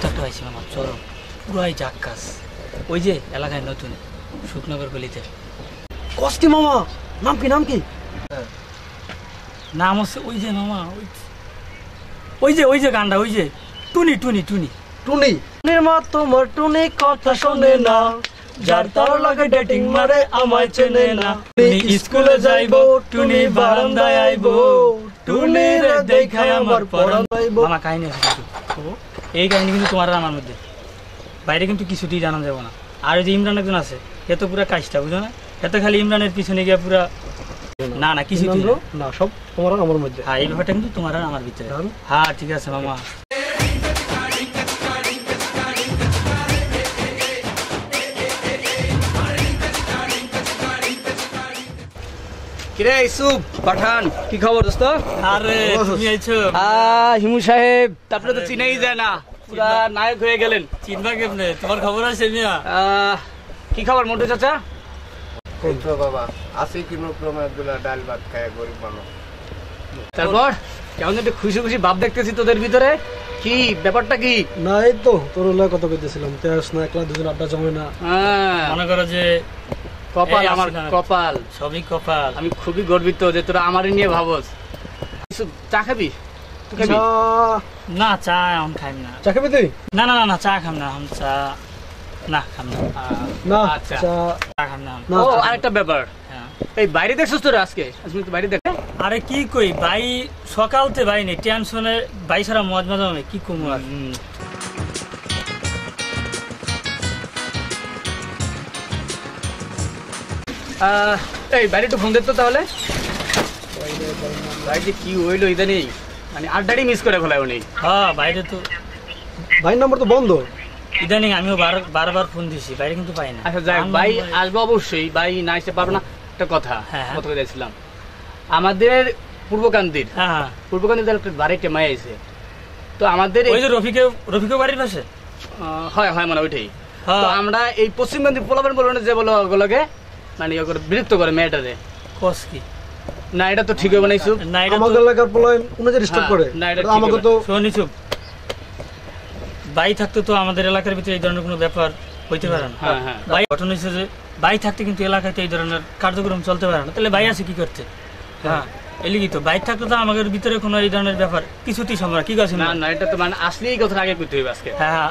একটা হয়েছে আমার চরম পুরাই জাক্কাস। ওই যে এলাকায় নতুন শুকনগর গলিতে। কষ্টি মামা, নাম কি নাম কি? নাম হচ্ছে ওই যে মামা, ওই যে গানটা, ওই যে টুনি টুনি টুনি টুনি। টুনির মা তোমার টুনি কথা শোনে না, যার তার লাগে ডেটিং মারে আমায় চেনে না। টুনি স্কুলে যাইবো, টুনি বারান্দায় আইবো, টুনি রে দেখায় আমার পরাণ যাইবো। মামা কাহিনী আছে কিছু, এই কাহিনী কিন্তু তোমার আমার মধ্যে, বাইরে কিন্তু কিছুতেই জানা যাবে না। আর ওই যে ইমরান একজন আছে, এ তো পুরা কাজটা বুঝো না, এত খালি ইমরানের পিছনে গিয়ে পুরা না না কিছু না, সব তোমার আমার মধ্যে। হ্যাঁ, এই ব্যাপারটা কিন্তু তোমার আর আমার ভিতরে। হ্যাঁ ঠিক আছে মামা। কিরে ইসুফ পাঠান, কি খবর দোস্ত? আরে তুমি আইছো? হিমু সাহেব, তারপরে তো চিনাই যায় না, পুরা নায়ক হয়ে গেলেন। চিনবা কেমনে? তোমার খবর আছে মিয়া? কি খবর মন্টু চাচা? বাবা আছে কোনো প্রমাণগুলো ডাল ভাত খায় গরিব মানুষ। তারপর কেমন একটু খুশি খুশি ভাব দেখতেছি তোদের ভিতরে, কি ব্যাপারটা কি? না এই তো তোর লয় কথা কইতেছিলাম, তেস না একলা দুজন আড্ডা জমে না। মনে করো যে কপাল আমার, কপাল সবই কপাল। আমি খুবই গর্বিত যে তোরা আমারই নিয়ে ভাবস। চা খাবি? না চা এখন খাইম না। চা খাবি তুই? না না না চা খাম না, এখন চা না খাম না। না আচ্ছা চা খাম না। ও আরেকটা ব্যাপার, এই বাইরে দেখছিস তোরা আজকে? তো বাইরে দেখ। আরে কি কই ভাই, সকালতে ভাই নেই টেনশনে, ভাই সারা মজ মজা হবে কি কম আর। এই বাইরে একটু ফোন দিত তাহলে। ভাই যে কি হইলো ইদানিং, মানে আড্ডারই মিস করে ফেলায় উনি। হ্যাঁ বাইরে তো ভাইয়ের নাম্বার তো বন্ধ ইদানিং, আমিও বারবার ফোন দিছি, বাইরে কিন্তু পাই না। আচ্ছা যাক, ভাই আসবো অবশ্যই, ভাই না এসে পারবো না। একটা কথা কথা বলেছিলাম, আমাদের পূর্বকান্দির একটা বাড়িতে মায়া আছে, তো আমাদের ওই যে রফিকে বাড়ির পাশে হয় হয় মানে ওইটাই। তো আমরা এই পশ্চিমবঙ্গের পোলাপান বলবো না যে বলো ওগুলোকে, মানে বিরক্ত করে মেয়েটারে। কস কি না এটা তো ঠিক হবে না ইসুফ। না এটা আমাদের এলাকার পোলাই উনাদের স্টপ করে। না এটা আমাকে তো শোনি চুপ, ভাই থাকতে তো আমাদের এলাকার ভিতরে এই ধরনের কোনো ব্যাপার হইতে পারে না। ভাই ঘটনা হচ্ছে যে ভাই থাকতে কিন্তু এলাকায় তো এই ধরনের কার্যক্রম চলতে পারে না, তাহলে ভাই আছে কি করতে? হ্যাঁ এলিগি তো বাইক থাকলে তো আমাদের ভিতরে কোনো এই ধরনের ব্যাপার কিছুতেই সম্ভব কি করছে না। না এটা তো মানে আসলে এই কথাটা আগে করতে হবে আজকে। হ্যাঁ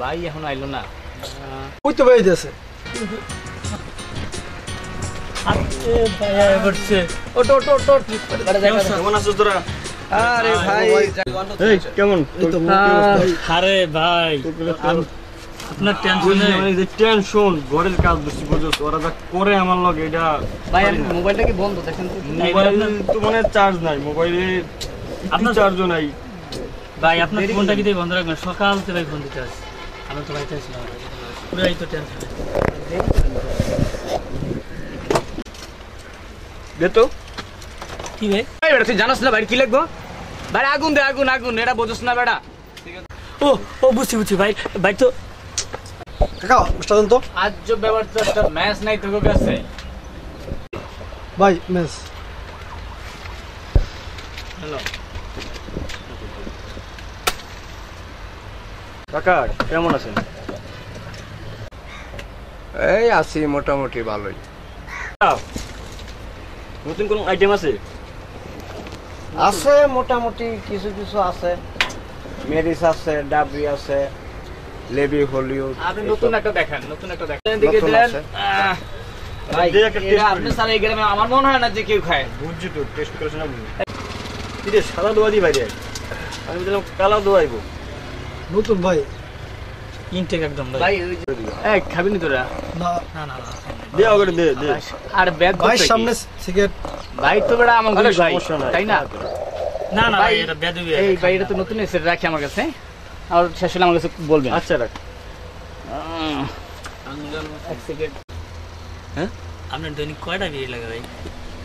ভাই এখন আইলো না, ওই তো ভাই আছে। কেমন আছো তোরা? আরে ভাই এই কেমন? আরে ভাই আপনার টেনশনে টেনশন ঘরের কাজ বেশি বুঝছ, ওরা যা করে আমার লগে এটা। ভাই মোবাইলটা কি বন্ধ দেখেন তো? মোবাইল তো মানে চার্জ নাই, মোবাইলে আপনার চার্জও নাই। ভাই আপনার ফোনটা কি বন্ধ রাখবেন? সকাল থেকে ভাই ফোন দিতে আসছি, আমি তো বাড়িতে আসলাম, পুরাই তো টেনশন। দে তো কি ভাই? বেটা তুই জানাস না বাইরে কি লাগবো? বাইরে আগুন দে, আগুন আগুন, এটা বোঝস না বেটা? ও বুঝছি ভাই, ভাই তো কাকা মিস্টার দেন তো। আজ যে ব্যাপার তো একটা ম্যাচ নাই তোর কাছে। ভাই মেস হ্যালো কাকা কেমন আছেন? এই আছি মোটামুটি ভালোই। নতুন কোন আইটেম আছে? আছে মোটামুটি কিছু কিছু আছে, মেরিস আছে, ডাবরি আছে, লেবি হলিউড। আপনি নতুন একটা দেখেন, নতুন একটা দেখেন এদিকে দেন। ভাই এটা আপনি সারা এই গ্রামে আমার মনে হয় না যে কেউ খায়। বুঝছি তো, টেস্ট করেছ না? এটা সাদা দোয়া দি বাইরে, আমি বললাম কালো দোয়াইবো। নতুন ভাই ইনটেক একদম ভাই এই খাবি নি তোরা? না না না দে ওকে দে দে। আর ব্যাগ ভাই সামনে সিগারেট। ভাই তো বেটা আমার ভাই তাই না? না না ভাই এটা বেদবি। এই ভাই এটা তো নতুন এসে রাখি আমার কাছে, আর শেষ হলে আমার কাছে বলবেন। আচ্ছা রাখ। এক সেকেন্ড। আপনার দৈনিক কয়টা বিয়ে লাগে ভাই?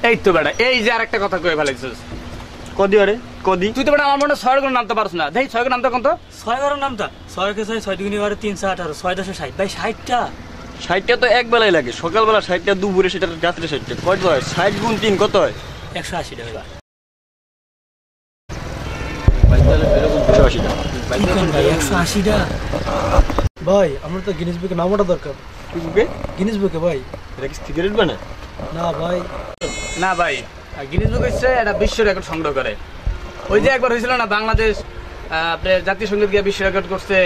এই তো বেটা, এই যে আরেকটা কথা কয়ে ফেলাইছিস। কদি আরে কদি তুই তো বেটা আমার মনে 6 করে নামতে পারছ না দেই 6 করে নামতে কোন তো 6 ঘরের নামটা 6 কে 6 2 গুণে 3 6 18 6 10 60 ভাই 60টা 60টা তো এক বেলায় লাগে সকালবেলা 60টা দুপুরে সেটা রাত্রে 60টা কত হয় 60 গুণ 3 কত হয় 180 টাকা ভাই তাহলে এরকম 82 টাকা ভাই 180 টাকা ভাই আমরা তো গিনেস বুকে নাম ওঠা দরকার কি বুকে গিনেস বুকে ভাই এটা কি সিগারেট বানায় না ভাই না ভাই গিনেস বুক হচ্ছে এটা বিশ্ব রেকর্ড সংগ্রহ করে ওই যে একবার হয়েছিল না বাংলাদেশ আপনার জাতীয় সঙ্গীত গিয়ে বিশ্ব রেকর্ড করছে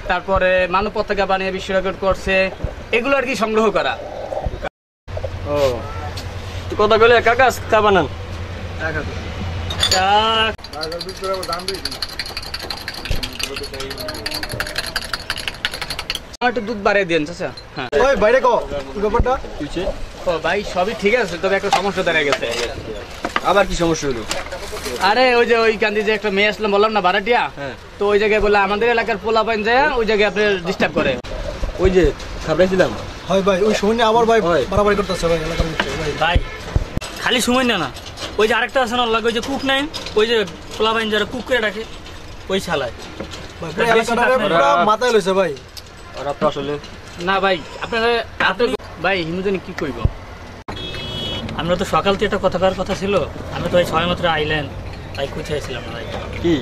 তারপরে মানব পতাকা বানিয়ে বিশ্ব রেকর্ড করছে এগুলো আর কি সংগ্রহ করা ও তো কথা বলে কাকা চা বানান একটু দুধ বাড়িয়ে দিন চাচা হ্যাঁ ওই বাইরে কো কি ব্যাপারটা কিছে ও ভাই সবই ঠিক আছে তবে একটা সমস্যা দাঁড়িয়ে গেছে আবার কি সমস্যা হলো আরে ওই যে ওই কান্দি যে একটা মেয়ে আসলাম বললাম না ভাড়াটিয়া হ্যাঁ তো ওই জায়গায় বলে আমাদের এলাকার পোলা পাইন যায় ওই জায়গায় আপনার ডিস্টার্ব করে ওই যে খাবড়াইছিলাম হয় ভাই ওই সময় নিয়ে আমার ভাই হয়। বাড়াবাড়ি করতেছে ভাই এলাকার মধ্যে ভাই ভাই খালি সময় না ওই যে আরেকটা আছে না লাগে ওই যে কুক নাই ওই যে পোলা বাইন যারা কুক করে রাখে ওই শালায় ভাই পুরো এলাকাটারে পুরো মাথায় লইছে ভাই আর তো আসলে না ভাই আপনারা ভাই হিন্দুজনে কি কইব আমরা তো সকাল থেকে একটা কথা করার কথা ছিল আমরা তো ওই 6 মাত্র আইলেন তাই খুঁজেছিলাম না ভাই কি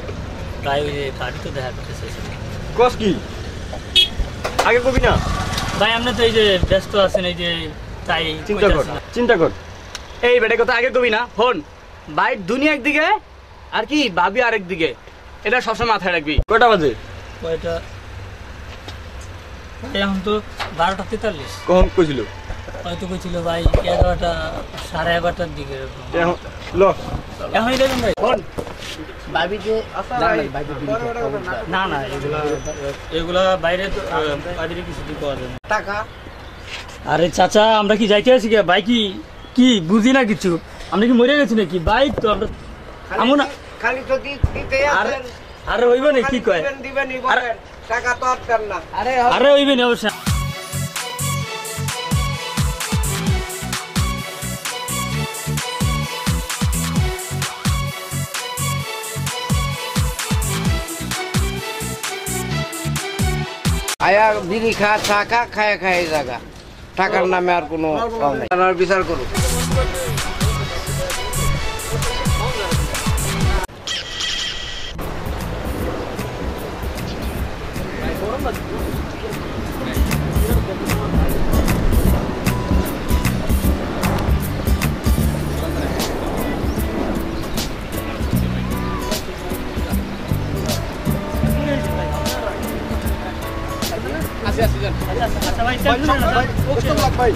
তাই ওই যে গাড়ি তো দেখা করতে চাইছিলাম কস কি আগে কবি না ভাই আপনি তো এই যে ব্যস্ত আছেন এই যে তাই চিন্তা কর চিন্তা কর এই বেটা কথা আগে কবি না ফোন ভাই দুনিয়া একদিকে আর কি ভাবি আরেক দিকে এটা সবসময় মাথায় রাখবি কয়টা বাজে ওইটা এখন তো 12:43 কখন কইছিল হয়তো কইছিল ভাই 11টা 11:30টার দিকে এরকম। এখন ল এখনই দেখুন ভাই ফোন ভাবি যে না না এগুলা বাইরে তো বাইরে কিছু দিতে পারবে না টাকা আরে চাচা আমরা কি যাইতে আছি ভাই কি কি বুঝি না কিছু আমরা কি মরে গেছি নাকি বাইক তো আমরা আমু না খালি তো দিতে আরে আরে হইব না কি কয় দিবেনই বলেন টাকা তো আটকান না আরে হইব না অবশ্যই আয়া বিড়ি খা চা খা খায় খায় জায়গা টাকার নামে আর কোনো কম নাই আপনার বিচার করুন আসি আসি যান আচ্ছা ভাই টেনশন না ভাই ভাই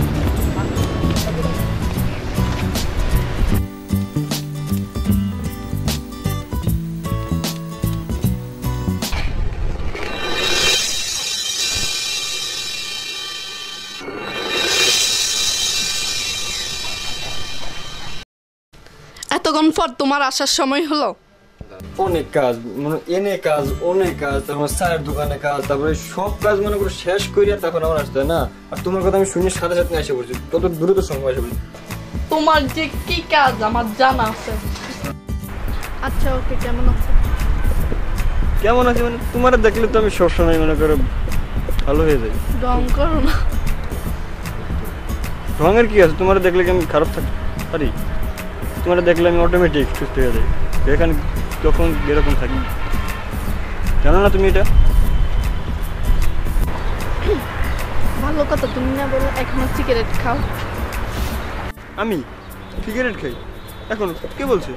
এতক্ষণ পর তোমার আসার সময় হলো অনেক কাজ মানে এনে কাজ অনেক কাজ তারপর চায়ের দোকানে কাজ তারপরে সব কাজ মনে করে শেষ করিয়া তখন আমার আসতে হয় না আর তোমার কথা আমি শুনে সাথে সাথে এসে পড়ছি কত দ্রুত সময় এসে পড়ছি তোমার যে কি কাজ আমার জানা আছে আচ্ছা ওকে কেমন আছে কেমন আছে মানে তোমার দেখলে তো আমি সবসময় মনে করো ভালো হয়ে যাই রং করো না ঢঙের কি আছে তোমার দেখলে কি আমি খারাপ থাকি পারি তোমার দেখলে আমি অটোমেটিক সুস্থ হয়ে যাই এখানে যখন এরকম থাকি জানো না তুমি এটা ভালো কথা তুমি না বলো এখনো সিগারেট খাও আমি সিগারেট খাই এখন কে বলছে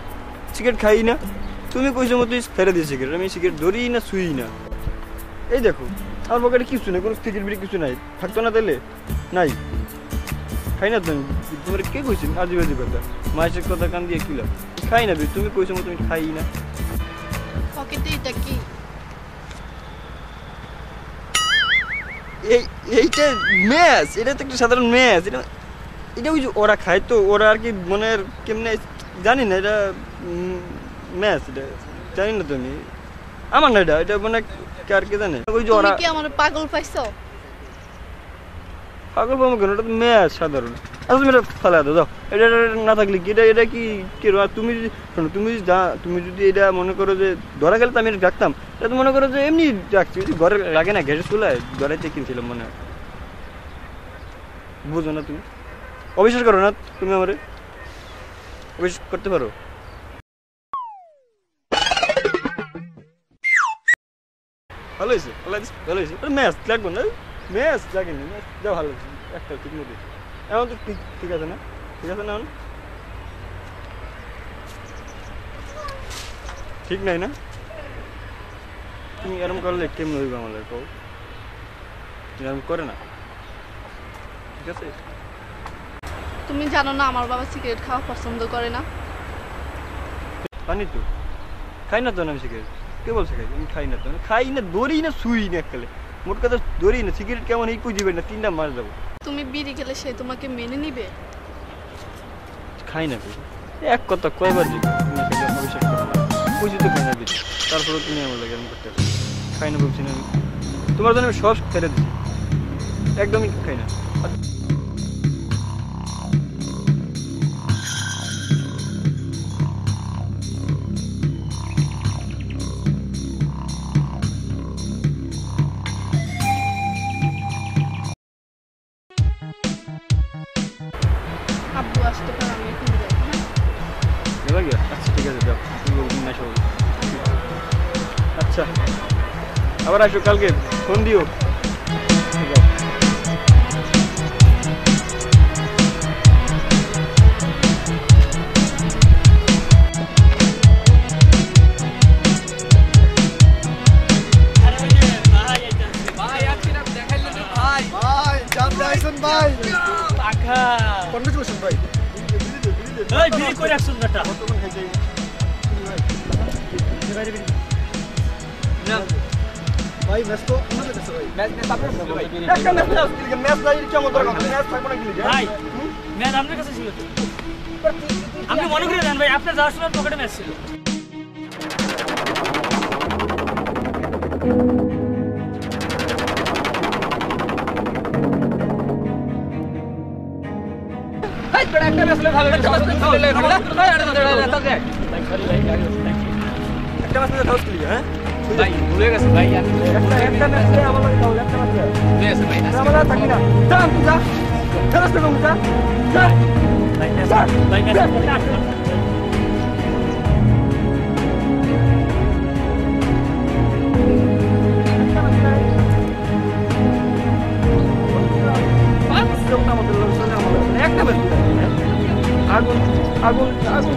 সিগারেট খাই না তুমি কইছো মতো ফেলে দিয়ে সিগারেট আমি সিগারেট ধরি না শুই না এই দেখো আমার পকেটে কিছু নেই কোনো সিগারেট বিড়ি কিছু নাই থাকতো না তাহলে নাই খাই না তুমি তোমার কে কইছি আজীব আজীব কথা মায়ের কথা কান দিয়ে কি লাভ খাই না তুমি কইছো মতো আমি খাই না পকেটে এটা কি এইটা ম্যাচ এটা তো একটা সাধারণ ম্যাচ এটা এটা ওই যে ওরা খায় তো ওরা আর কি মনে কেমনে জানি না এটা ম্যাচ এটা জানি না তুমি আমার না এটা মানে আর কে জানে ওই যে তুমি ওরা কি আমার পাগল পাইছো পাগল পাবো কেন, এটা তো ম্যাচ সাধারণ। আচ্ছা তুমি এটা ফেলা দাও, এটা না থাকলে কি এটা কি তুমি যদি শোনো, তুমি যদি এটা মনে করো যে ধরা গেলে তো আমি এটা রাখতাম, এটা তো মনে করো যে এমনি রাখছি, ঘরে লাগে না গ্যাসের চুলায়, ঘরেতে কিনছিলাম মনে হয়। বুঝো না তুমি, অবিশ্বাস করো না তুমি, আমারে অবিশ্বাস করতে পারো। ভালো হয়েছে, ভালো হয়েছে, ম্যাচ লাগবো না, ম্যাচ লাগেনি, ম্যাচ যা ভালো হয়েছে, একটা ঠিক মতো এখন তো ঠিক আছে না, ঠিক আছে না এখন ঠিক নাই না? তুমি এরম করলে কেমন হইবে আমাদের কও, এরম করে না, ঠিক আছে? তুমি জানো না আমার বাবা সিগারেট খাওয়া পছন্দ করে না? পানি তো খাই না তো আমি সিগারেট, কে বলছে খাই? আমি খাই না তো, খাই না, ধরি না, শুই না, এককালে মোট কথা ধরি না। সিগারেট কেমন এই পুজিবে না, 3টা মাস যাবো। তুমি বিড়ি খেলে সে তোমাকে মেনে নিবে? খাই না তো, এক কথা কয়বার দিবে, তুমি অবিশ্বাস করো না, বুঝি তো খাই না বিড়ি, তারপরে তুমি আমার লাগে এরকম করতে আসো। খাই না বলছি না আমি, তোমার জন্য আমি সব ছেড়ে দিচ্ছি, একদমই খাই না। আব্বু আসতে পারে, আমি এখন যাই। হ্যাঁ আচ্ছা ঠিক আছে, যাও, তুমি বলবেন না সব। আচ্ছা আবার আসো কালকে, ফোন দিও। যাও। এই বিড়ি করে রাখছুন বেটা। ভাই ম্যাচ তো আমাদের কাছে ভাই। একটা ম্যাচ দাও, ম্যাচ নাই কেমন দরকার, ম্যাচ থাকবো না কি লিখে? ভাই ম্যাচ আপনার কাছে ছিল তো? আপনি মনে করে দেন ভাই, আপনার যাওয়ার সময় পকেটে ম্যাচ ছিল। একটা ম্যাচ হলে ভালো একটা ম্যাচ দাও কি লিখে? হ্যাঁ ভাই ভুলে গেছে ভাই, একটা ম্যাচ দে আমার লাগে, তাহলে একটা ম্যাচ দে। ভুলে গেছে ভাই। আমরা থাকি না, যা তুই যা, খেলাস তো যা, যা। ভাই ম্যাচ একটা ম্যাচ আগুন আগুন আগুন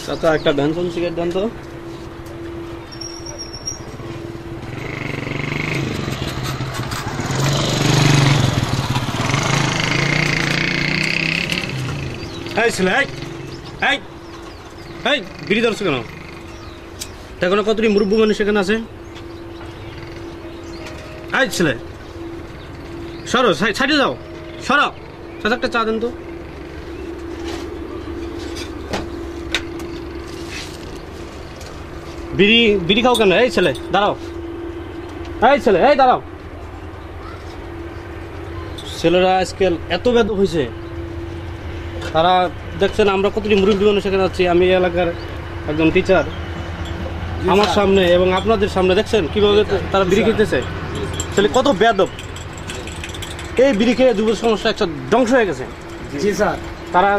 চাচা একটা বেনসন সিগারেট দেন তো। এই ছেলে, এই এই বিড়ি ধরছো কেন? দেখো না কতটি মুরব্বী মানুষ সেখানে আছে। এই ছেলে সরো, সাইডে যাও, সরো। সাথে একটা চা দেন তো। বিড়ি খাও কেন? এই ছেলে দাঁড়াও, এই ছেলে এই দাঁড়াও। ছেলেরা আজকাল এত বেদব হয়েছে, তারা দেখছেন আমরা কতটি মুরব্বী মানুষ সেখানে আছি, আমি এই এলাকার একজন টিচার, আমার সামনে এবং আপনাদের সামনে দেখছেন কিভাবে তারা বিড়ি খেতেছে। ছেলে কত বেদব, এই বিড়ি খেয়ে যুব সমস্যা একটা ধ্বংস হয়ে গেছে। জি স্যার। তারা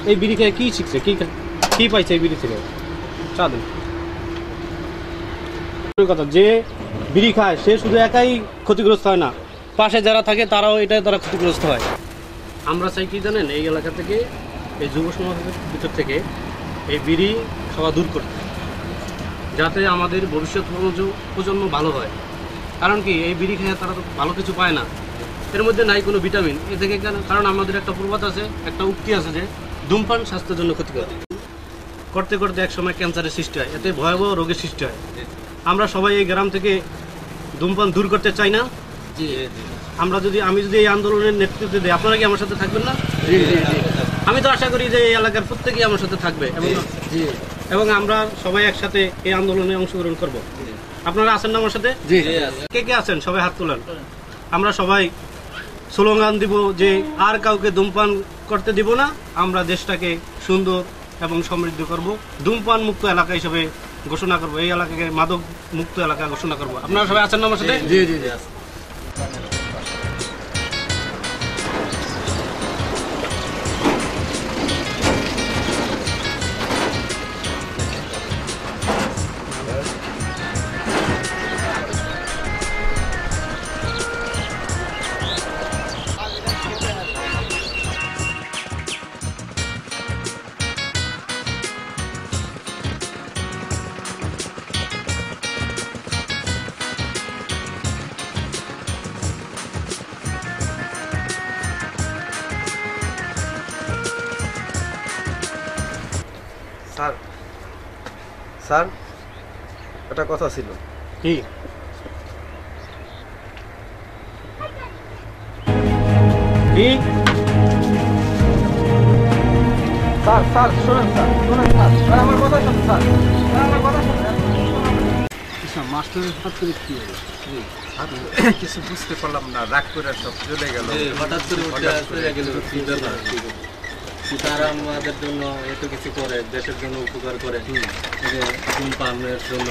এই বিড়ি খেয়ে কি শিখছে, কি পাইছে এই বিড়ি থেকে? চা দেন। কথা, যে বিড়ি খায় সে শুধু একাই ক্ষতিগ্রস্ত হয় না, পাশে যারা থাকে তারাও এটা দ্বারা ক্ষতিগ্রস্ত হয়। আমরা চাই কি জানেন, এই এলাকা থেকে, এই যুব সমাজের ভিতর থেকে এই বিড়ি খাওয়া দূর করতে, যাতে আমাদের ভবিষ্যৎ প্রজন্ম ভালো হয়। কারণ কি, এই বিড়ি খেয়ে তারা তো ভালো কিছু পায় না, এর মধ্যে নাই কোনো ভিটামিন এ থেকে। কারণ আমাদের একটা প্রবাদ আছে, একটা উক্তি আছে যে ধূমপান স্বাস্থ্যের জন্য ক্ষতিকর। করতে করতে একসময় ক্যান্সারের সৃষ্টি হয়, এতে ভয়াবহ রোগের সৃষ্টি হয়। আমরা সবাই এই গ্রাম থেকে ধূমপান দূর করতে চাই না? আমি যদি এই আন্দোলনের নেতৃত্ব দিই, আপনারা কি আমার সাথে থাকবেন না? আমি তো আশা করি যে এই এলাকার প্রত্যেকেই আমার সাথে থাকবে এবং আমরা সবাই একসাথে এই আন্দোলনে অংশগ্রহণ করব। আপনারা আছেন না আমার সাথে? কে কে আছেন? সবাই হাত তোলেন। আমরা সবাই স্লোগান দিব যে আর কাউকে ধূমপান করতে দিব না, আমরা দেশটাকে সুন্দর এবং সমৃদ্ধ করব, ধূমপান মুক্ত এলাকা হিসেবে ঘোষণা করব, এই এলাকাকে মাদক মুক্ত এলাকা ঘোষণা করব। আপনারা সবাই আছেন না আমার সাথে? জি জি জি। স্যার স্যার একটা কথা ছিল। কি? কি? স্যার স্যার শোনেন, স্যার শোনেন, স্যার আমার কথা শুনুন, স্যার আমার কথা শুনুন। মাস্টারের হাত করে কি হলো? কিছু বুঝতে পারলাম না, রাগ করে সব চলে গেল, হঠাৎ করে গেল। তারা আমাদের জন্য এত কিছু করে, দেশের জন্য উপকার করে, যে ধূমপানের জন্য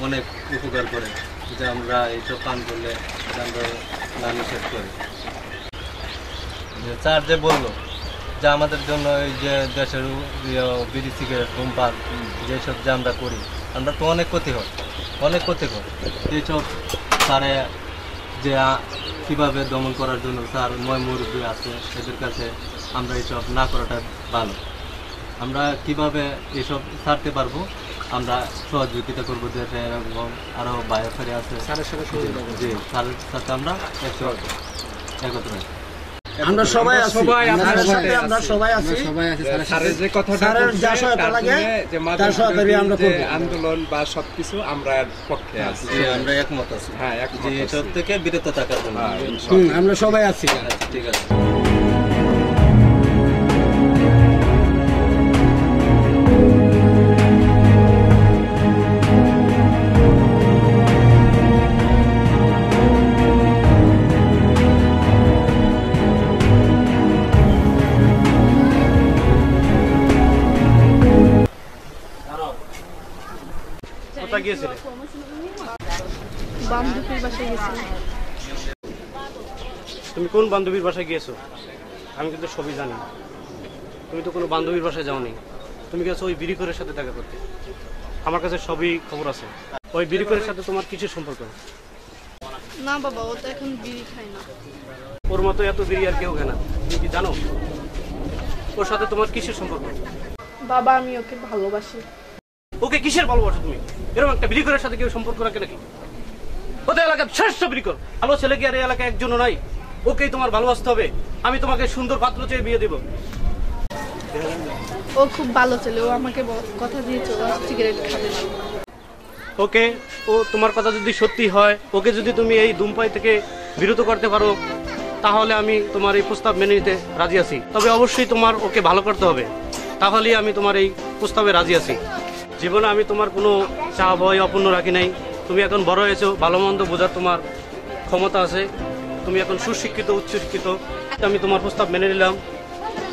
অনেক উপকার করে, যে আমরা এইসব পান করলে আমরা না নিষেধ করি। স্যার যে বললো যে আমাদের জন্য এই যে দেশের বিড়ি সিগারেট ধূমপান যেসব যে আমরা করি, আমরা তো অনেক ক্ষতি হয়, অনেক ক্ষতিকর। এইসব স্যারে যে কীভাবে দমন করার জন্য স্যার মুরব্বী আছে, এদের কাছে আমরা এইসব না করাটা ভালো। আমরা কিভাবে এসব ছাড়তে পারবো, আমরা সহযোগিতা করবো দেশে এবং আরও বাইরে ফেরে আছে স্যারের সাথে, জি স্যারের সাথে আমরা একত্র আমরা সবাই আছি, আমরা সবাই আছি। স্যারের যে কথাটা যা সহায়তা লাগে তার সহকারী আমরা করব। আন্দোলন বা সবকিছু আমরা পক্ষে আছি, আমরা একমত আছি। হ্যাঁ, একমত যে এসব থেকে বিরত থাকার জন্য আমরা সবাই আছি। ঠিক আছে। কোথায় গিয়েছিলে? বান্ধবীর বাসায় গেছিলাম। তুমি কোন বান্ধবীর বাসায় গিয়েছো? আমি কিন্তু সবই জানি। তুমি তো কোনো বান্ধবীর বাসায় যাওনি, তুমি গেছো ওই বিড়িখোরের সাথে দেখা করতে। আমার কাছে সবই খবর আছে। ওই বিড়িখোরের সাথে তোমার কিসের সম্পর্ক? না বাবা, ও তো এখন বিড়ি খায় না। ওর মতো এত বিড়ি আর কেউ খায় না, তুমি কি জানো? ওর সাথে তোমার কিসের সম্পর্ক? বাবা আমি ওকে ভালোবাসি। ওকে কিসের ভালোবাসো তুমি? এরকম একটা বিড়িখোরের সাথে কেউ সম্পর্ক রাখে নাকি? ওদের এলাকার শ্রেষ্ঠ বিড়িখোর, ভালো ছেলে কি আর এই এলাকায় একজনও নাই? ওকেই তোমার ভালোবাসতে হবে। আমি তোমাকে সুন্দর পাত্র চেয়ে বিয়ে দেবো। ও খুব ভালো ছেলে, ও আমাকে কথা দিয়েছে ও সিগারেট খাবে না। ওকে, ও তোমার কথা যদি সত্যি হয়, ওকে যদি তুমি এই ধূমপান থেকে বিরত করতে পারো, তাহলে আমি তোমার এই প্রস্তাব মেনে নিতে রাজি আছি। তবে অবশ্যই তোমার ওকে ভালো করতে হবে, তাহলেই আমি তোমার এই প্রস্তাবে রাজি আছি। জীবনে আমি তোমার কোনো চা ভয় অপূর্ণ রাখি নাই। তুমি এখন বড় হয়েছো, ভালো মন্দ বোঝার তোমার ক্ষমতা আছে, তুমি এখন সুশিক্ষিত উচ্চশিক্ষিত। আমি তোমার প্রস্তাব মেনে নিলাম,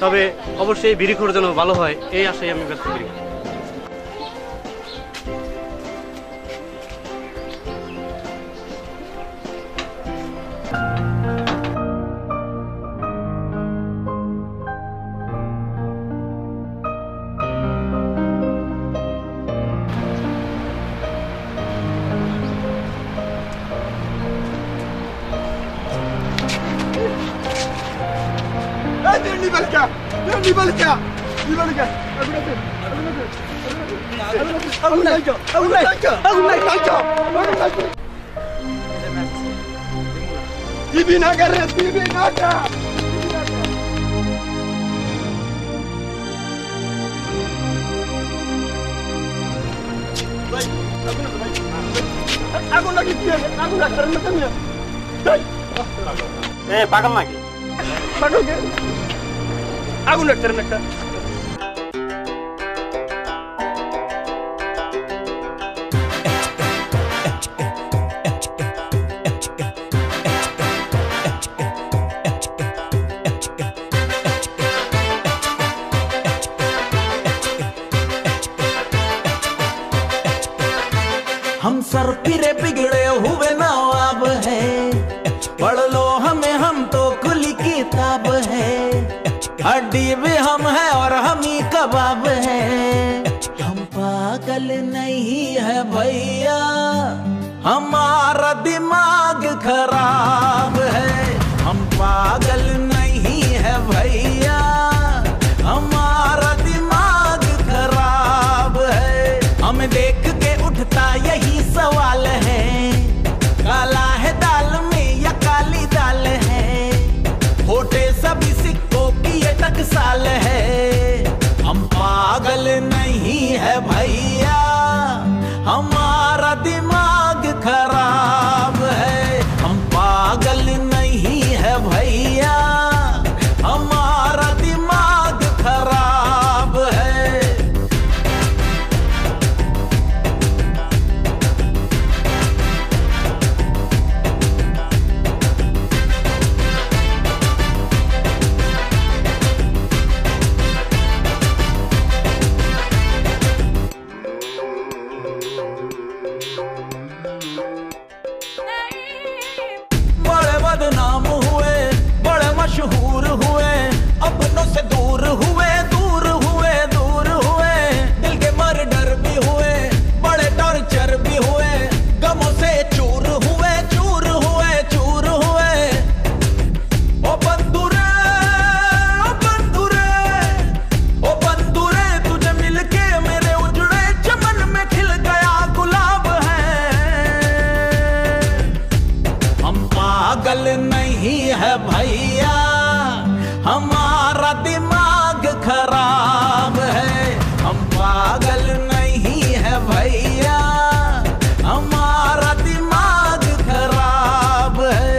তবে অবশ্যই বিড়িখোর যেন ভালো হয় এই আশাই আমি ব্যক্ত করি। আগুন নাকি আগুন রাখতে পাগল নাকি? পাগলকে আগুন রাখতে একটা हम सर फिरे बिगड़े हुए नवाब है, पढ़ लो हमें हम तो खुली किताब है, हड्डी भी हम है और हम ही कबाब है। हम पागल नहीं है भैया, हमारा दिमाग खराब है। हम पागल नहीं है भैया, हमारा दिमाग खराब है। हमें देख के उठता यही सवाल है, काला है दाल में या काली दाल है, होठे सभी सिक्कों की ये टकसाल है। हम पागल नहीं है भैया, हमारा दिमाग खराब है। हम पागल नहीं है भैया, हमारा दिमाग खराब है। बड़े बदनाम हुए, बड़े मशहूर हुए, अपनों से दूर हुए, दूर हुए, दूर हुए। दिल के मर्डर भी हुए, बड़े टॉर्चर भी हुए, गमों से चूर हुए, चूर हुए, चूर हुए। ओ बंदूरे, ओ बंदूरे, ओ बंदूरे, तुझे मिलके मेरे उजड़े चमन में खिल गया गुलाब है। हम पागल नहीं है भैया, हमारा दिमाग खराब है। हम पागल नहीं है भैया, हमारा दिमाग खराब है।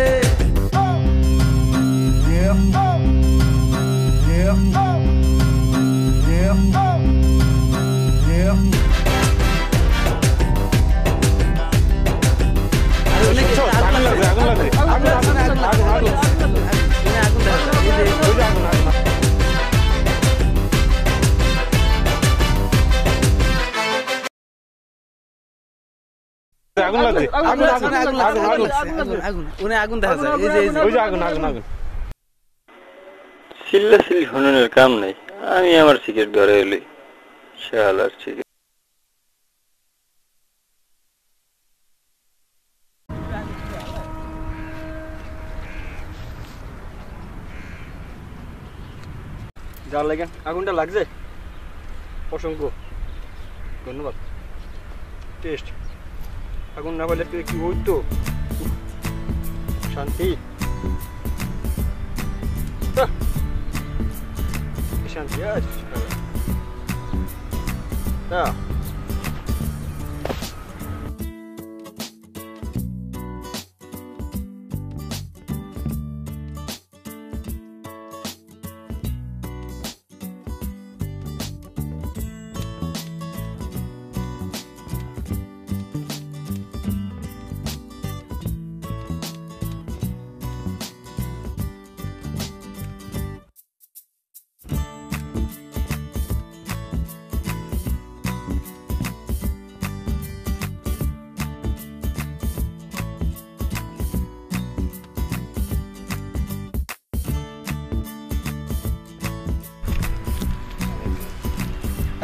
চিল্লাচিল্লি শুনানোর কাম নাই, আমি আমার সিগারেট ঘরে এলি শালার সিগারেট। যার লাগে আগুনটা লাগছে, অসংখ্য ধন্যবাদ। টেস্ট আগুন না পেলে কি হইতো, শান্তি শান্তি আছে।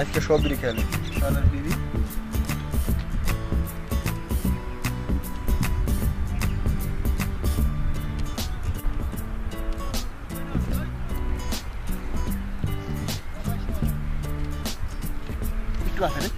আজকে সব বিড়ি খেলে শালার বিড়ি। একটু আছে রে।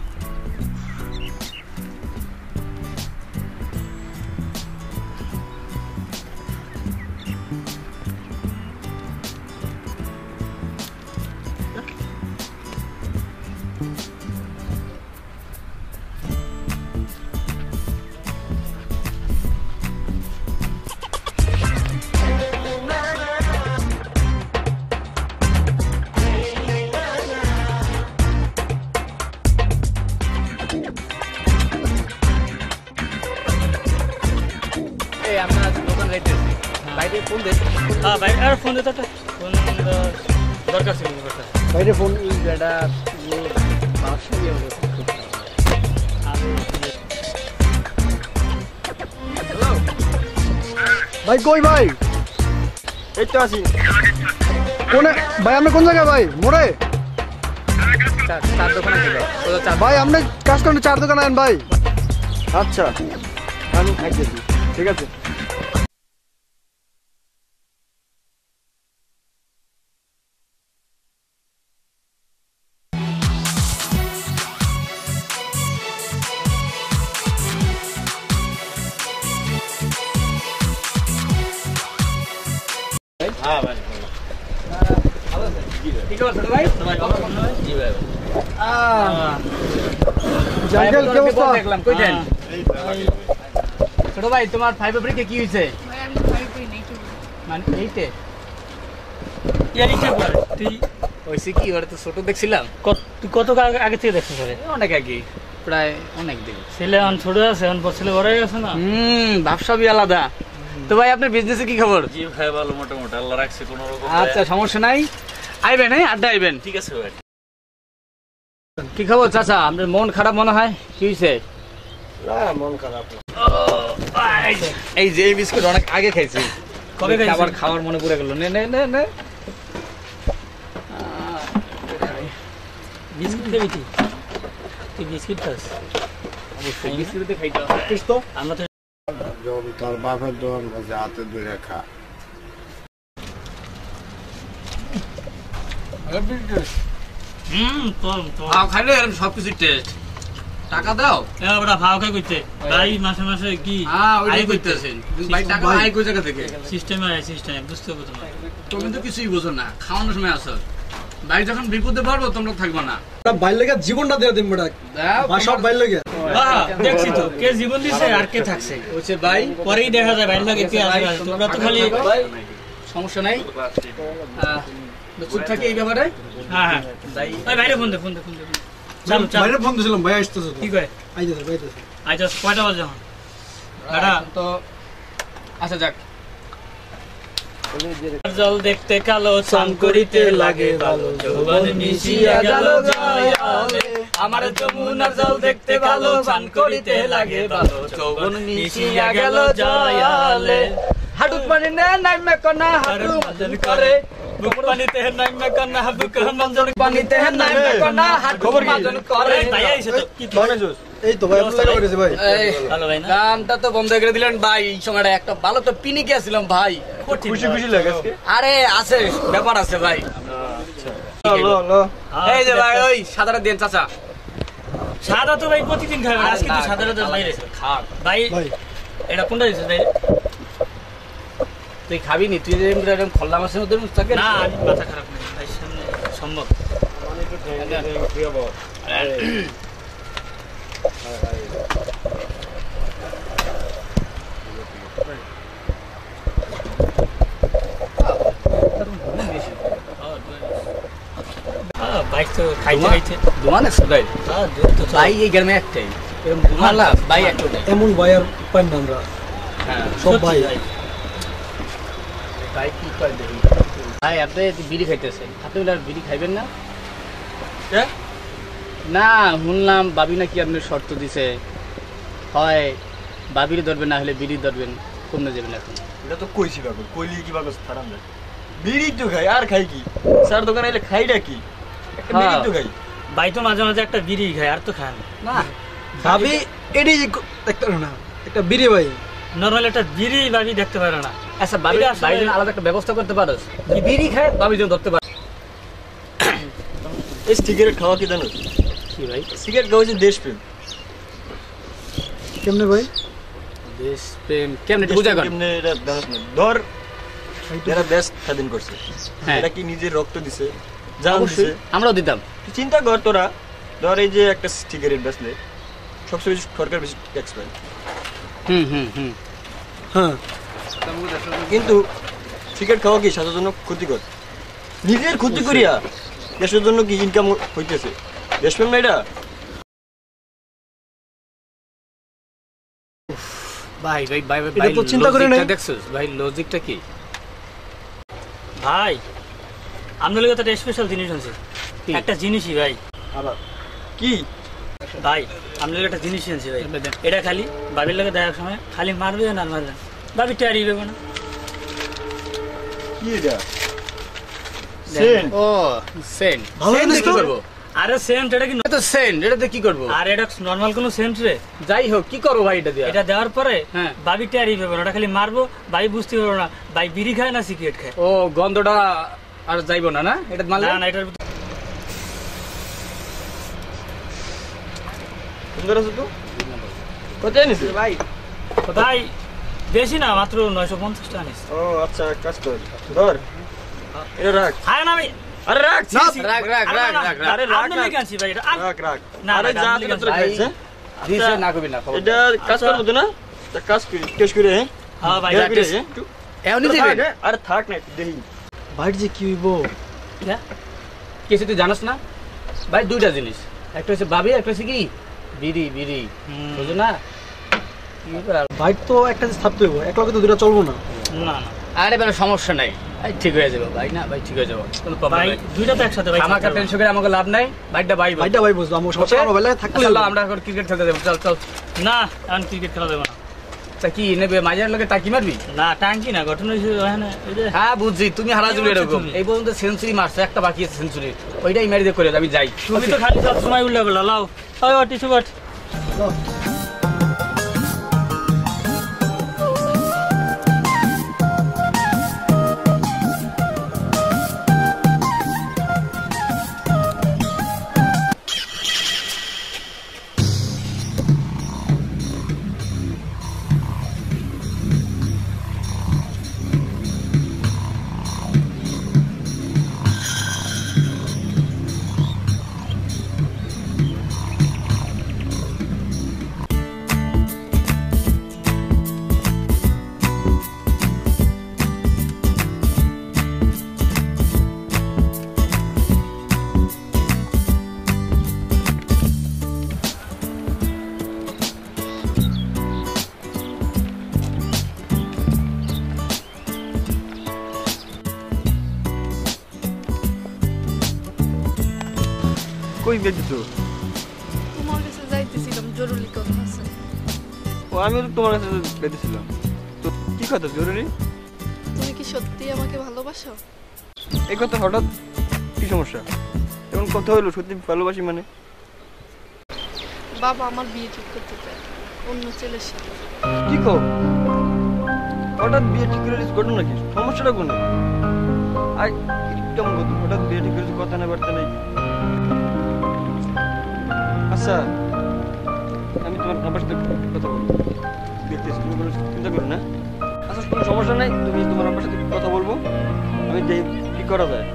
বাইরে ফোন দিতে তো ফোন দরকার ছিল বাইরে ফোন যেটা ভাই কই ভাই? এই তো আছি। কোনে ভাই আপনি কোন জায়গায় ভাই? মোড়ে? চার দোকানে ছিল ভাই আপনি কাজ করেন চার দোকানে আনেন ভাই। আচ্ছা আমি খাইতেছি, ঠিক আছে। জাঙ্গেল কি অবস্থা? দেখলাম কই দেন ছোট ভাই তোমার 5 এপ্রিলে কি হইছে? ভাই আমি ভয় করি নাই কি বলবো? মানে এইতে ইয়ারিটা পড়ে তুই হইছে কি ওরে তো ছোট দেখছিলাম। তুই কত আগে থেকে দেখছিস রে? অনেক আগে, প্রায় অনেক দিন। ছেলে এখন ছোট আছে, এখন ছেলে বড় হয়ে গেছে না? ভাব সবই আলাদা। তো ভাই আপনার বিজনেসে কি খবর? জি ভাই ভালো, মোটামুটি আল্লাহ রাখছে কোনো রকম। আচ্ছা সমস্যা নাই, আইবেন হ্যাঁ, আড্ডা আইবেন। ঠিক আছে ভাই। কি খবর চাচা? আপনার মন খারাপ মনে হয়, কি হয়েছে? মন খারাপ না। এই যে এই বিস্কুট অনেক আগে খাইছি, কবে খাইছেন? আবার খাওয়ার মনে পড়ে গেল। নে নে নে নে বিস্কিট খাবি তুই বিস্কিট খাস? অবশ্যই বিস্কুটে খাইতে হবে। আমরা তো তোর বাপের দোকান কাছে হাতে ধরে খা। খাইলে এরকম সবকিছু টেস্ট। টাকা দাও। ওটা ভাও খাই করতে ভাই, মাসে মাসে কি আয় করতেছেন ভাই? টাকা আয় কই জায়গা থেকে? সিস্টেমে বুঝতে হবে তোমার। তুমি তো কিছুই বুঝো না, খাওয়ানোর সময় আসো। ভাই যখন বিপদে পড়বো তোমরা থাকবো না। ভাই লাগা জীবনটা দিয়ে দিন বেটা। ভাই সব ভাই লাগা। দেখছি তো কে জীবন দিছে আর কে থাকছে হচ্ছে ভাই, পরেই দেখা যায় ভাই লাগে কে আছে। তোমরা তো খালি সমস্যা নাই, চুপ থাকি এই ব্যাপারে। হ্যাঁ হ্যাঁ ভাই বাইরে ফোন দে চালু চালু। বাইরে ফোন দিছিলাম ভাই আসতেছে। কি কয়? আইতেছে আইতেছে। আচ্ছা কয়টা বাজে এখন? দাদা তো আচ্ছা যাক। জল দেখতে কালো, চান করিতে লাগে ভালো, যৌবন মিশিয়া গেল জয়ালে। আমার যমুনার জল দেখতে ভালো, চান করিতে লাগে ভালো, যৌবন মিশিয়া গেল জয়ালে। হাডুক পানি নে নাইমে কোনা হাডু মজন করে, বুক পানিতে নাইমে কন্যা বুক মঞ্জন, পানিতে নাইমে কোনা হাডু মজন করে। ভাই আইছে তো কি বানাইছস? এই তো ভাই আপনার লাগা করেছে ভাই। ভালো ভাই না? গানটা তো বন্ধ করে দিলেন ভাই। এই সময়টা একটা ভালো তো পিনি গেছিলাম ভাই। খুশি খুশি লাগে আজকে। আরে আছে ব্যাপার আছে ভাই। লো লো এই যে ভাই ওই সাদাটা দেন চাচা। সাদা তো ভাই প্রতিদিন খাবে, আজকে তো সাদাটা তো বাইরে খাক ভাই। এটা কোনটা দিছিস ভাই? তুই খাবি নি? তুই এরকম খল্লা মাছের মধ্যে থাকে না, আমি মাথা খারাপ নেই ভাই, সামনে সম্ভব। বাইক তো খাইতে খাইতে দোকান আছে ভাই। ভাই এই গ্রামে একটাই এরকম দোকানলা ভাই একটাই। এমন ভাই আর পাই না আমরা। হ্যাঁ সব ভাই। ভাই কি করে দেখি ভাই, আপনি বিড়ি খাইতেছেন, আপনি আর বিড়ি খাইবেন না? না শুনলাম বাবি নাকি আপনার শর্ত দিছে, হয় বাবির ধরবেন না হলে বিড়ি ধরবেন, কমে যাবেন এখন। এটা তো কইছি বাবু, কইলি কি বাবু থারাম না। বিড়ি তো খাই, আর খাই কি? স্যার দোকানে এলে খাইটা কি? একটা বিড়ি তো খাই। ভাই তো মাঝে মাঝে একটা বিড়ি খায়, আর তো খায় না। ভাবি এডি দেখতে না একটা বিড়ি ভাই। নরমাল একটা বিড়ি ভাবি দেখতে পারে না। আচ্ছা বাবি ভাই জন্য আলাদা একটা ব্যবস্থা করতে পারো, বিড়ি খায় বাবি জন্য ধরতে পারো। এই সিগারেট খাওয়া কি জানো? কি ভাই? সিগারেট খাওয়া হচ্ছে দেশপ্রেম। কেমনে ভাই? দেশপ্রেম কেমনে বুঝা কর? কেমনে এটা জানোস না? ধর যারা দেশ স্বাধীন করছে, হ্যাঁ, এটা কি নিজের রক্ত দিছে, জান দিছে? অবশ্যই আমরাও দিতাম। তুই চিন্তা কর, তোরা ধর এই যে একটা সিগারেট বেচলে সবচেয়ে বেশি সরকার বেশি ট্যাক্স পায়। হ্যাঁ, কিন্তু সিগারেট খাওয়া কি স্বাস্থ্যের জন্য ক্ষতিকর? নিজের ক্ষতি করিয়া দেশের জন্য কি ইনকাম হইতেছে? দেশপ্রেম না এটা? ভাই ভাই ভাই এটা তো চিন্তা করে নাই। দেখছস ভাই লজিকটা কি? ভাই আপনার লোক একটা স্পেশাল জিনিস আছে, একটা জিনিসই ভাই। আবার কি ভাই আপনার লোক একটা জিনিস আনছি ভাই, এটা খালি বাবির লোকে দেখার সময় খালি মারবে না, মারবে বাবি টেয়ারি দেবে না। কি এটা সেন্ট ও সেন্ট ভালো সেন্ট জিনিস কি তো। করব আরে সেন্ট এটা কি এটা তো সেন্ট এটাতে কি করব আর এটা নরমাল কোনো সেন্ট রে? যাই হোক কি করব ভাই এটা দিয়ে এটা দেওয়ার পরে হ্যাঁ। বাবি টেরি পাবে না, ওটা খালি মারবো, বাবি বুঝতে পারবো না ভাই বিড়ি খায় না সিগারেট খায়। ও গন্ধটা আর যাইবো না না এটা মারলে না না এটার সুন্দর আছে তো কোথায় নিছে ভাই ভাই বেশি না, মাত্র 950 টাকা নিস। ও আচ্ছা কাজ কর ধর এটা রাখ খায় না আমি। আরে রাখ রাখ রাখ রাখ রাখ রাখ আরে রাখ আপনি লিখে আনছি ভাই এটা। রাখ রাখ না, আরে না, যা আপনি তোরা ভাই, খাইছে দিছে না কবি না খবর এটা কাজ করব তো না তা কাজ করি টেস্ট করে হ্যাঁ হ্যাঁ ভাই টেস্ট করে test- হ্যাঁ এমনি তোরা দিবেন থাক, হ্যাঁ? আরে থাক না একটু দেখি বাইরে যে কি হইব কিছু তুই জানাস না ভাই দুইটা জিনিস একটা হচ্ছে বাবি একটা হচ্ছে কি বিড়ি বিড়ি বুঝো না কি ব্যাপার? বাইর তো একটা জিনিস থাকতে হইব, এক লগে তো দুটা চলবো না। না না আরে বেলা সমস্যা নাই ভাই ঠিক হয়ে যাবে ভাই না ভাই ঠিক হয়ে যাবে কোনো প্রবলেম ভাই নাই দুইটা তো একসাথে ভাই আমাকে টেনশন করে আমাকে লাভ নাই ভাইটা ভাই ভাই বাইরটা ভাই বুঝবো, আমার সমস্যা আমার বেলায় থাকলে চলো আমরা এখন ক্রিকেট খেলতে যাবো চল চল না এখন ক্রিকেট খেলা দেবো না। তা কি নেবে মাঝের লোকে টাকি মারবি না টাঙ্কি না ঘটনা হয়েছে ওখানে ওই যে হ্যাঁ বুঝছি তুমি হারা জুড়ে এরকম তুমি। এই পর্যন্ত সেঞ্চুরি মারছো একটা বাকি আছে সেঞ্চুরি ওইটাই মেরে দিয়ে করে দাও, আমি যাই তুমি তো খালি সব সময় উল্টা বলো লাও ওই ওটি সুবট কই বেঁচেছো তোমার কাছে যাইতেছিলাম, জরুরি কথা আছে। ও আমি তো তোমার কাছে বেঁধেছিলাম তো কি কথা জরুরি তুমি কি সত্যি আমাকে ভালোবাসো? এই কথা হঠাৎ কি সমস্যা এখন কথা হলো সত্যি ভালোবাসি মানে বাবা আমার বিয়ে ঠিক করতে চায় অন্য ছেলের সাথে। কি কো হঠাৎ বিয়ে ঠিক করে দিস ঘটনা নাকি সমস্যাটা কোন আই কেমন কথা হঠাৎ বিয়ে ঠিক করে কথা না বার্তা নাই আচ্ছা আমি তোমার বাবার সাথে কথা বলবো দেখতেছি তুমি কোনো চিন্তা করো না আচ্ছা কোনো সমস্যা নাই তুমি তোমার বাবার সাথে কথা বলবো আমি দেখি কি করা যায়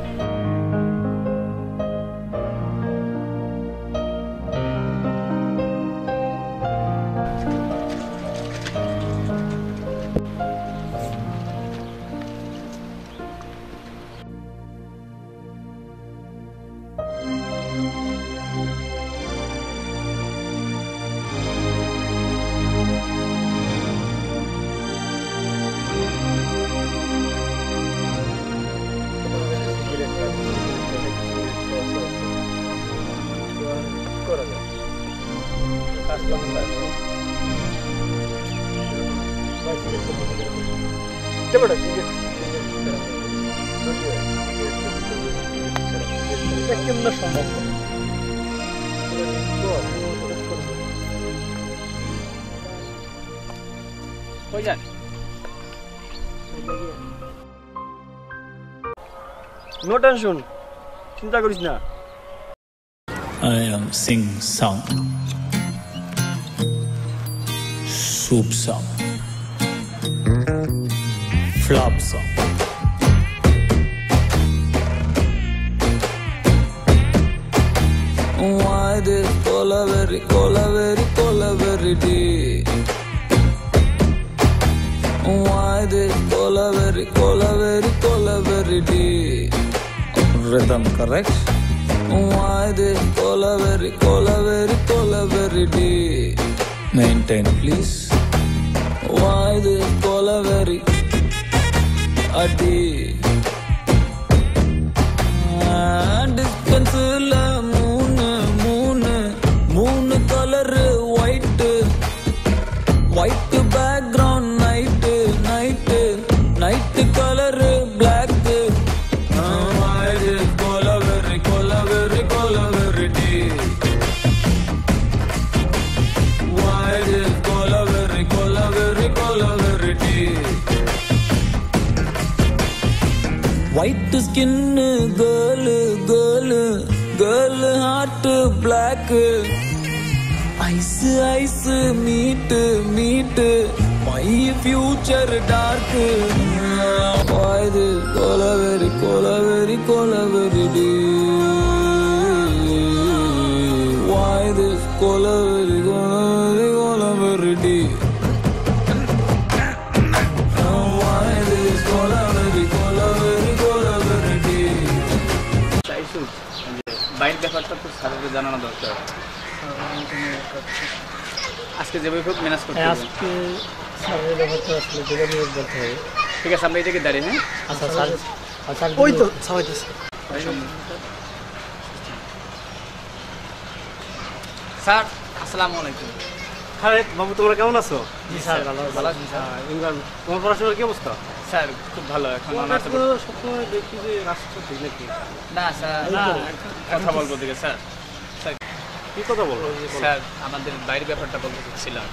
কেমন সম্ভব কই যান নো টেনশন চিন্তা করিস না I am sing song, soup song, flop song. Why this colaveri, colaveri, colaveri tea? Why this colaveri, colaveri, colaveri tea? Rhythm correct? Why this colaveri, colaveri, colaveri tea? Maintain please. Why this colaveri, a tea? Dispense moon color white background night color black white skin girl, girl, girl heart black. Ice, ice, meet, meet, my future dark. Why this colaveri, colaveri, colaveri day? Why this colaveri, colaveri, colaveri day? Why this colaveri, colaveri, colaveri day? চাইছো বাইরের ব্যাপারটা তো স্যারকে জানানো দরকার। আজকে যেভাবে হোক ম্যানেজ করতে হবে। আজকে স্যারের ব্যাপারটা আসলে যেভাবে হোক বলতে হবে। ঠিক আছে, আমরা এটাকে দাঁড়িয়ে হ্যাঁ। আচ্ছা স্যার, ওই তো সবাইতেছে। স্যার আসসালামু আলাইকুম। খালেদ বাবু, তোমরা কেমন আছো? জি স্যার, ভালো আছি স্যার। ইমরান, তোমার পড়াশোনার কি অবস্থা? স্যার খুব ভালো। এখন সবসময় দেখি যে রাস্তা ঠিক নাকি? না স্যার, কথা বলবো দিকে স্যার। স্যার কি কথা বলবো? স্যার আমাদের বাইরের ব্যাপারটা বলতে চাচ্ছিলাম।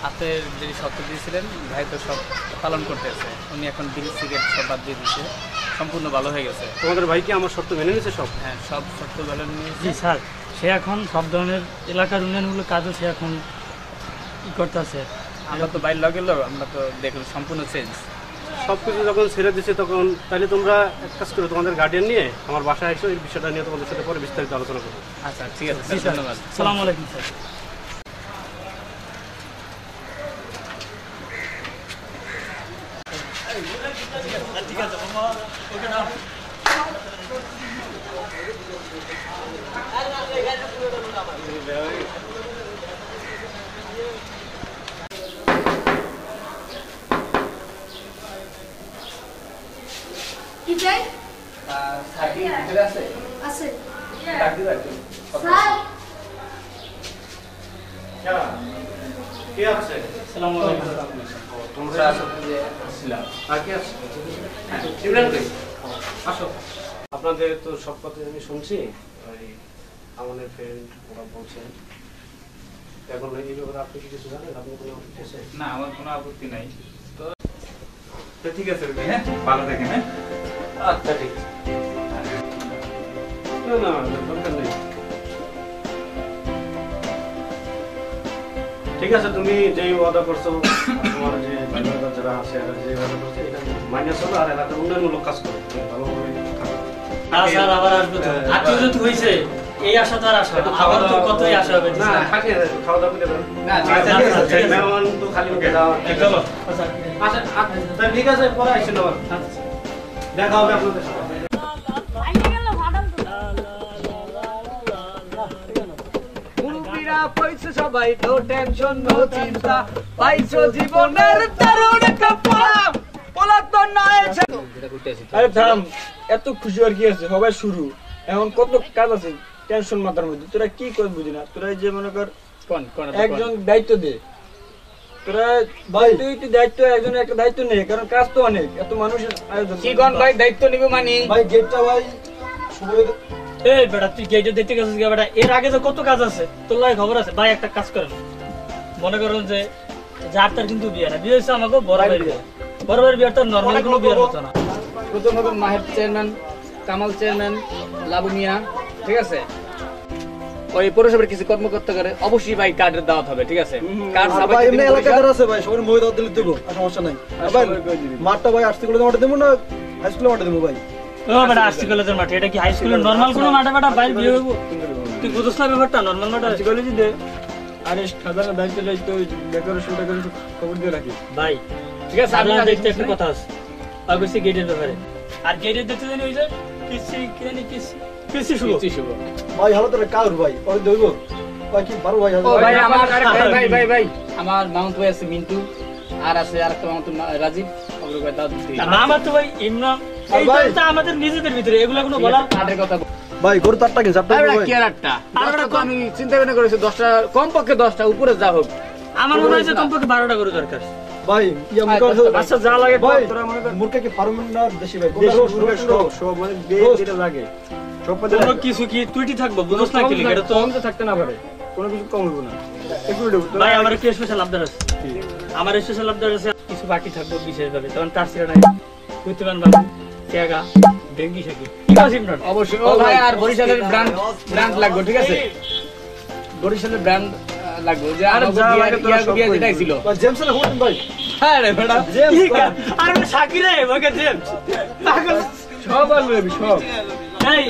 আপনার যে শর্ত দিয়েছিলেন ভাই তো সব পালন করতে আছে। উনি এখন বিড়ি সিগারেট সব বাদ দিয়ে দিচ্ছে, সম্পূর্ণ ভালো হয়ে গেছে। তোমাদের ভাই কি আমার শর্ত মেনে নিয়েছে সব? হ্যাঁ, সব শর্ত ভালো নিয়েছে। জি স্যার, সে এখন সব ধরনের এলাকার উন্নয়নমূলক কাজও সে এখন ই করতেছে। আমরা তো বাইরে লগে গেল, আমরা তো দেখলাম সম্পূর্ণ চেঞ্জ। সব কিছু যখন ছেড়ে দিচ্ছে তখন তাহলে তোমরা এক কাজ করো, তোমাদের গার্ডিয়ান নিয়ে আমার বাসায় এসো, এই বিষয়টা নিয়ে তোমাদের সাথে পরে বিস্তারিত আলোচনা করবো। আচ্ছা ঠিক আছে স্যার, ধন্যবাদ। আসসালামু আলাইকুম স্যার। কি চাই? সাইকেল ভিতরে আছে? আছে। ডাক দিবা একটু। স্যার কে আছে? আসসালামু আলাইকুম। তোমরা আসো। আসসালাম। আর কে আছে? ইমরান ভাই, আসো। আপনাদের তো সব কথা আমি শুনছি, ওই আমাদের ফ্রেন্ড ওরা বলছেন, এখন এই ব্যাপারে আপনি কি কিছু জানেন? আপনার কোনো আপত্তি আছে? না, আমার কোনো আপত্তি নাই। তো ঠিক আছে ভাই, হ্যাঁ ভালো থাকেন। হ্যাঁ আচ্ছা ঠিক আছে। না না দরকার নেই। ঠিক আছে, তুমি যেই ওয়াদা করছো, তোমার যে ভাইবাদা যারা আছে এরা যে ওয়াদা করছে এটা মাইনাস হলো, আর এলাকার উন্নয়নমূলক কাজ করো, তুমি ভালোভাবে থাকো। হ্যাঁ স্যার, আবার আসবে তো। আজকে যদি হয়েছে এই আশা তো আর আশা হবে না, আবার তো কতই আশা হবে। না থাকে, খাওয়া দাওয়া করে দাও। না ঠিক আছে, মেহমান তো খালি মুখে যাওয়া। চলো। আচ্ছা আচ্ছা ঠিক আছে, পরে আসেন আবার। দেখা হবে আপনাদের সাথে। মুরব্বিরা পাইছে সবাই, নো টেনশন নো চিন্তা, পাইছো জীবনের দারুণ একটা পাম, বলা তো নয়। আরে থাম, এত খুশি আর কি আছে? সবাই শুরু, এখন কত কাজ আছে, টেনশন মাথার মধ্যে। তোরা কি কর বুঝি না? তোরা যে মনে কর কোন কোন একজন দায়িত্ব দে, তোরা ভাই তুই দায়িত্ব, একজন একটা দায়িত্ব নে, কারণ কাজ তো অনেক, এত মানুষের আয়োজন। কি কোন ভাই দায়িত্ব নিব মানে? ভাই গেটটা ভাই এই বেটা, তুই গেটে দেখতে গেছিস কি বেটা? এর আগে তো কত কাজ আছে, তোর লাগে খবর আছে? ভাই একটা কাজ করেন, মনে করেন যে যার তার কিন্তু বিয়ে না, বিয়ে হচ্ছে আমাকে বড় ভাইয়ের বিয়ে। বড় ভাইয়ের বিয়ে তার নর্মাল কোনো বিয়ে হতো না। প্রথম হবে মাহের চেয়ারম্যান, কামাল চেয়ারম্যান, লাবু মিয়া, ঠিক আছে? ওই পৌরসভার কিছু কর্মকর্তা করে অবশ্যই ভাই কার্ডের দাওয়াত হবে, ঠিক আছে? কার্ড ভাই এমনি এলাকার আছে ভাই, সবার মই দাও দিলে দেবো, সমস্যা নাই। ভাই মাঠটা ভাই আর্টস কলেজে মাঠে দেবো না হাই স্কুলে মাঠে দেবো ভাই? ও বেটা, আর্টস কলেজের মাঠে, এটা কি হাই স্কুলের নর্মাল কোনো মাঠে বেটা বাইরে বিয়ে হইব? তুই বুঝছ না ব্যাপারটা? নর্মাল মাঠে আর্টস কলেজে দে। আরে খাজানা দায়িত্ব দায়িত্ব ডেকোরেশনটা করে খবর দিয়ে রাখি ভাই। ঠিক আছে, আমি দেখতে একটা কথা আছে, অবশ্যই গেটের ব্যাপারে। আর গেটের দেখতে জানি ওই যে কিসি কিরানি কিসি শুভ ভাই। হলো তোরা কাউর ভাই ওই দইব ভাই, কি পারো ভাই? ও ভাই আমার ভাই ভাই ভাই আমার মাউন্ট ভাই আছে মিন্টু, আর আছে আরেকটা মাউন্ট রাজীব, ওগুলো ভাই দাও দিতে। আমার তো ভাই ইমরান, এইটা তো আমাদের নিজেদের ভিতরে, এগুলো কোনো বলার কার্ডের কথা ভাই। গরু তারটা কিনছ আপনি? ভাই কি আর আটটা? আমি চিন্তা ভাবনা করেছি 10টা, কমপক্ষে 10টা, উপরে যা হোক। আমার মনে হয় যে কমপক্ষে 12টা করে দরকার ভাই। ইয়া মুখ আচ্ছা যা লাগে ভাই, তোরা মনে কর মুরকে কি ফার্মেন্ট না দেশি ভাই? সব মানে বেশ যেটা লাগে সব পদে কোনো কিছু কি ত্রুটি থাকবো বুঝছ না? কি এটা তো কম তো থাকতে না পারে, কোনো কিছু কম হইব না। একটু ভাই আমার কি স্পেশাল আবদার আছে, আমার স্পেশাল আবদার আছে, কিছু বাকি থাকবো বিশেষভাবে, তখন তার ছিল নাই বুঝতে পারেন বাবু, টাকা ডেঙ্গি শাকি কি আছে ইমরান অবশ্যই ও ভাই আর বরিশালের ব্র্যান্ড লাগবে ঠিক আছে বরিশালের ব্র্যান্ড লাগবে যে আর বিয়া যেটাই ছিল জেমসের হোটেল ভাই হ্যাঁ রে বেটা আরে শাকিরে ওকে জেমস পাগল সব আনবে সব এই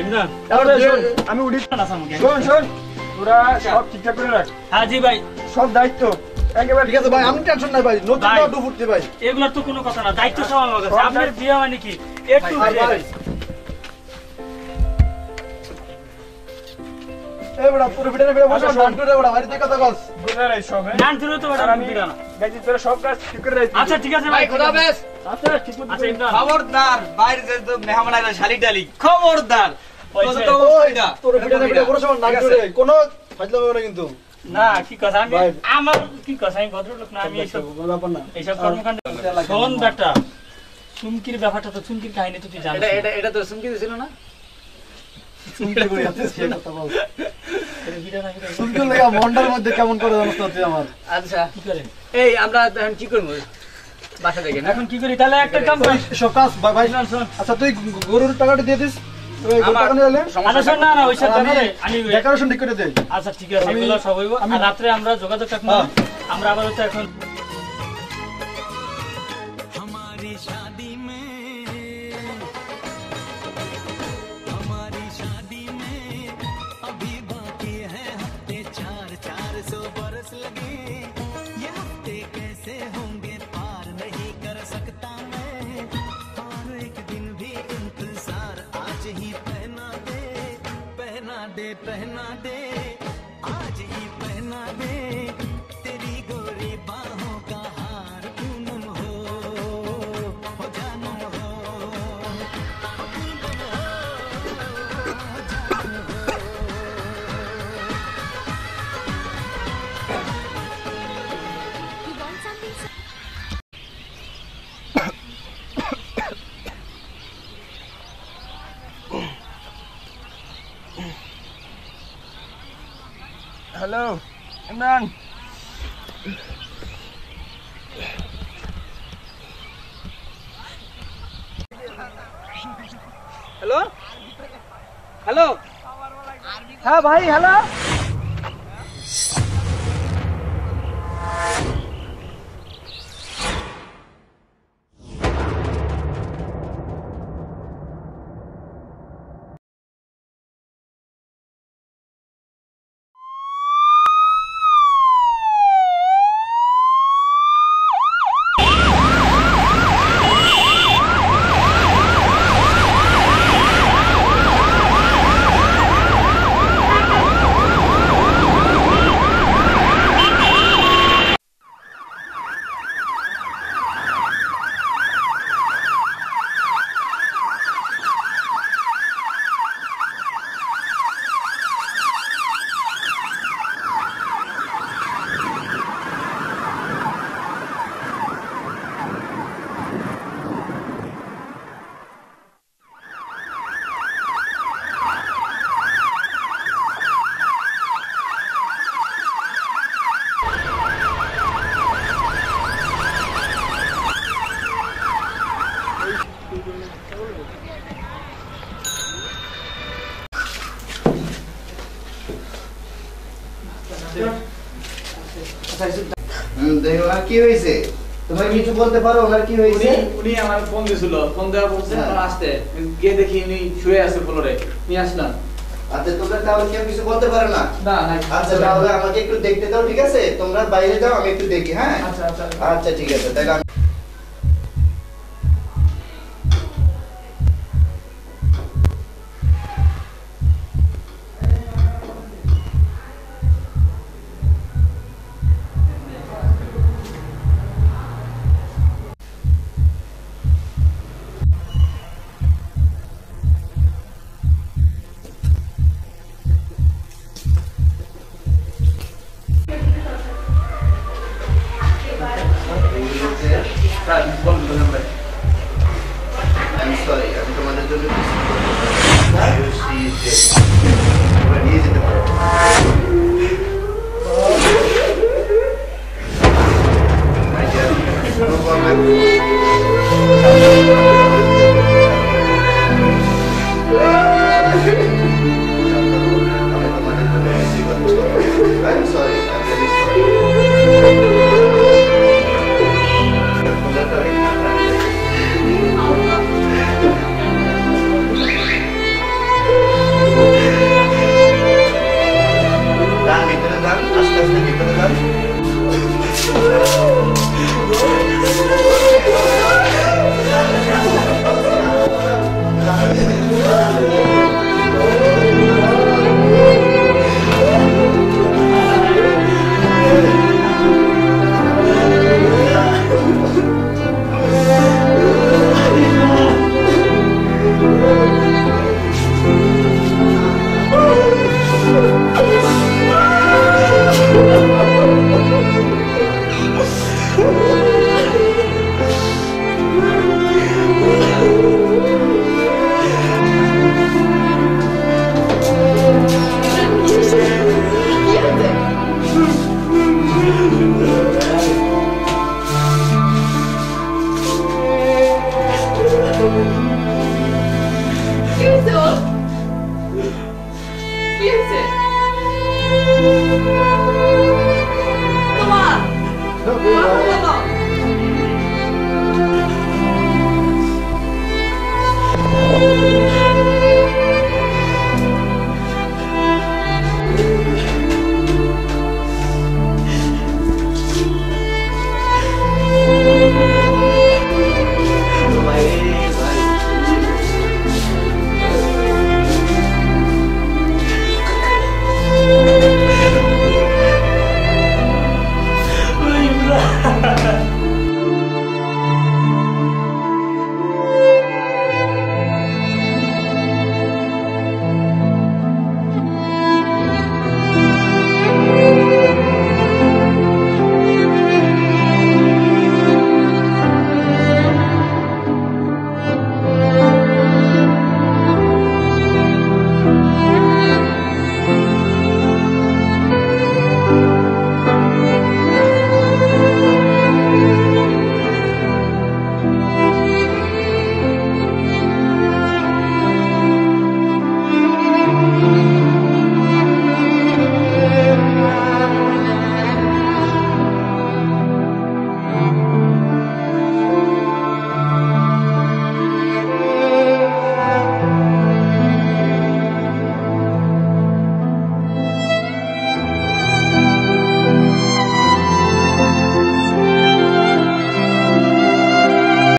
ইমরান আমি উঠি শোন তোরা সব ঠিকঠাক করে রাখ হ্যাঁ জি ভাই সব দায়িত্ব একেবারে ঠিক আছে ভাই আমি টেনশন নাই ভাই নতুন তো ফুটতে ভাই এগুলোর তো কোনো কথা না দায়িত্ব সব আমার কাছে আপনার বিয়ে মানে কি একটু এই বড় পুরো ভিডিওতে ভিডিও বসা ডান্টুরে বড় বাড়িতে কথা কস বুঝারে সব ডান ধরে তো বড় আমি বিড়া না গাইজি তোরা সব কাজ ঠিক করে রাখ আচ্ছা ঠিক আছে ভাই খোদা হাফেজ আচ্ছা ঠিক আছে আচ্ছা ইমরান খবরদার বাইরে যে তো মেহমান আইলা শালি ডালি খবরদার তোর ভিডিওতে ভিডিও বড় সব ডান্টুরে কোনো ফাজলাম হবে না কিন্তু না কি কথা আমি আমার কি কথা আমি ভদ্রলোক না আমি এইসব কর্মকাণ্ড শোন বেটা চুমকির ব্যাপারটা তো চুমকির কাহিনী তো তুই জানিস এটা তো চুমকি দিছিল না চুমকি করে আছে সে কথা বল চুমকি লাগা মন্ডার মধ্যে কেমন করে জানোস তুই আমার আচ্ছা কি করে এই আমরা এখন কি করব বাসা থেকে এখন কি করি তাহলে একটা কাম করি সব কাজ ভাই আচ্ছা তুই গরুর টাকাটা দিয়ে দিস ডেকোরেশন ঠিক করে দে আচ্ছা ঠিক আছে এগুলো সব হইব আর রাতে আমরা যোগাযোগ রাখবো আমরা আবার তো এখন हमारी शादी में अभी बाकी है हफ्ते 400 बरस लगे ये हफ्ते कैसे होंगे पार नहीं कर सकता मैं और एक दिन भी इंतजार आज ही पहना दे आज ही पहना दे तेरी गोरी बाहों का हार पूनम हो जानम हो हेलो इमरान हेलो हेलो हाँ भाई हेलो কি হয়েছে তোমার কিছু বলতে পারো ওনার কি হয়েছে উনি আমার ফোন দিছিল ফোন দেওয়া বলছে আসতে গিয়ে দেখি উনি শুয়ে আছে ফ্লোরে নিয়ে আসলাম আচ্ছা তোমরা তাহলে কেউ কিছু বলতে পারো না না আচ্ছা তাহলে আমাকে একটু দেখতে দাও ঠিক আছে তোমরা বাইরে যাও আমি একটু দেখি হ্যাঁ আচ্ছা আচ্ছা আচ্ছা ঠিক আছে তাহলে